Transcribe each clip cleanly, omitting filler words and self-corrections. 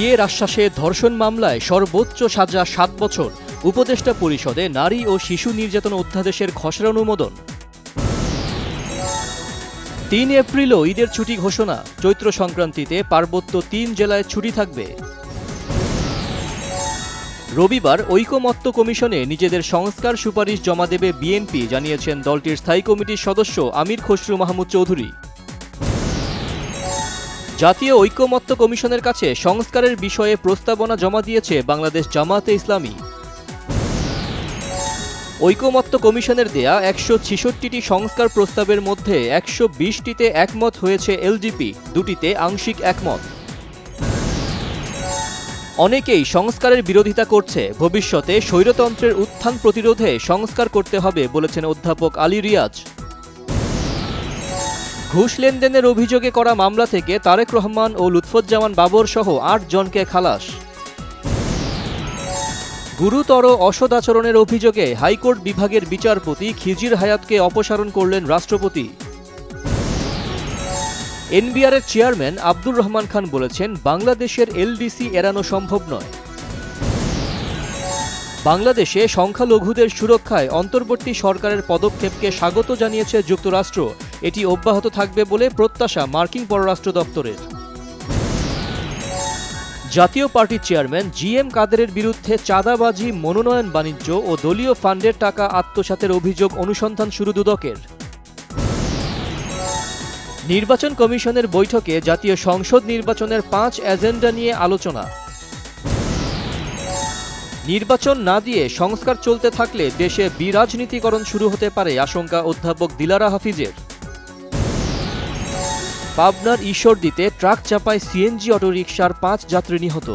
বিয়ের আশ্বাসে ধর্ষণ মামলায় সর্বোচ্চ সাজা ৭ বছর। উপদেষ্টা পরিষদে নারী ও শিশু নির্যাতন অধ্যাদেশের খসড়া অনুমোদন। ৩ এপ্রিলও ঈদের ছুটি ঘোষণা। চৈত্র সংক্রান্তিতে পার্বত্য ৩ জেলায় ছুটি থাকবে। রবিবার ঐকমত্য কমিশনে নিজেদের সংস্কার সুপারিশ জমা দেবে বিএনপি, জানিয়েছেন দলটির স্থায়ী কমিটির সদস্য আমির খসরু মাহমুদ চৌধুরী। জাতীয় ঐকমত্য কমিশনের কাছে সংস্কারের বিষয়ে প্রস্তাবনা জমা দিয়েছে বাংলাদেশ জামায়াতে ইসলামী। ঐকমত্য কমিশনের দেয়া ১৬৬টি সংস্কার প্রস্তাবের মধ্যে ১২০টিতে একমত হয়েছে এলডিপি, ২টিতে আংশিক একমত। অনেকেই সংস্কারের বিরোধিতা করছে। ভবিষ্যতে স্বৈরতন্ত্রের উত্থান প্রতিরোধে সংস্কার করতে হবে বলেছেন অধ্যাপক আলী রিয়াজ। ঘুষ লেনদেনের অভিযোগে করা মামলা থেকে তারেক রহমান ও লুৎফুজ্জামান বাবর সহ ৮ জনকে খালাস। গুরুতর অসদাচরণের অভিযোগে হাইকোর্ট বিভাগের বিচারপতি খিজির হায়াতকে অপসারণ করলেন রাষ্ট্রপতি। এনবিআরের চেয়ারম্যান আব্দুর রহমান খান বলেছেন, বাংলাদেশের এলডিসি এড়ানো সম্ভব নয়। বাংলাদেশে সংখ্যালঘুদের সুরক্ষায় অন্তর্বর্তী সরকারের পদক্ষেপকে স্বাগত জানিয়েছে যুক্তরাষ্ট্র। এটি অব্যাহত থাকবে বলে প্রত্যাশা মার্কিন পররাষ্ট্র দপ্তরের। জাতীয় পার্টির চেয়ারম্যান জিএম কাদেরের বিরুদ্ধে চাঁদাবাজি, মনোনয়ন বাণিজ্য ও দলীয় ফান্ডের টাকা আত্মসাতের অভিযোগ অনুসন্ধান শুরু দুদকের। নির্বাচন কমিশনের বৈঠকে জাতীয় সংসদ নির্বাচনের ৫ এজেন্ডা নিয়ে আলোচনা। নির্বাচন না দিয়ে সংস্কার চলতে থাকলে দেশে বিরাজনীতিকরণ শুরু হতে পারে, আশঙ্কা অধ্যাপক দিলারা হাফিজের। পাবনার ঈশ্বরদীতে ট্রাক চাপায় সিএনজি অটোরিকশার ৫ যাত্রী নিহত।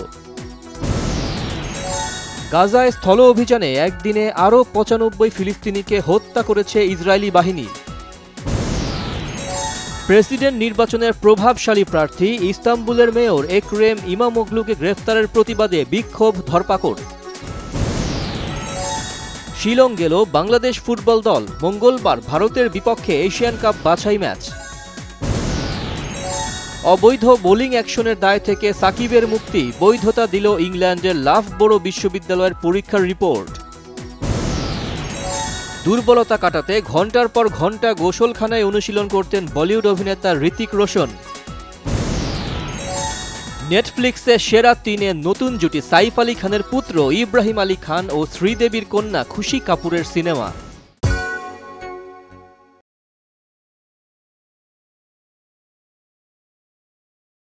গাজায় স্থল অভিযানে একদিনে আরও ৯৫ ফিলিস্তিনিকে হত্যা করেছে ইসরায়েলি বাহিনী। প্রেসিডেন্ট নির্বাচনের প্রভাবশালী প্রার্থী ইস্তাম্বুলের মেয়র একরেম ইমামোগলুকে গ্রেফতারের প্রতিবাদে বিক্ষোভ, ধরপাকড়। শিলং গেল বাংলাদেশ ফুটবল দল। মঙ্গলবার ভারতের বিপক্ষে এশিয়ান কাপ বাছাই ম্যাচ। অবৈধ বোলিং অ্যাকশনের দায় থেকে সাকিবের মুক্তি, বৈধতা দিল ইংল্যান্ডের লাফবোরো বিশ্ববিদ্যালয়ের পরীক্ষার রিপোর্ট। দুর্বলতা কাটাতে ঘণ্টার পর ঘণ্টা গোসলখানায় অনুশীলন করতেন বলিউড অভিনেতা হৃতিক রোশন। নেটফ্লিক্সে সেরা ৩-এ নতুন জুটি সাইফ আলী খানের পুত্র ইব্রাহিম আলী খান ও শ্রীদেবীর কন্যা খুশি কাপুরের সিনেমা।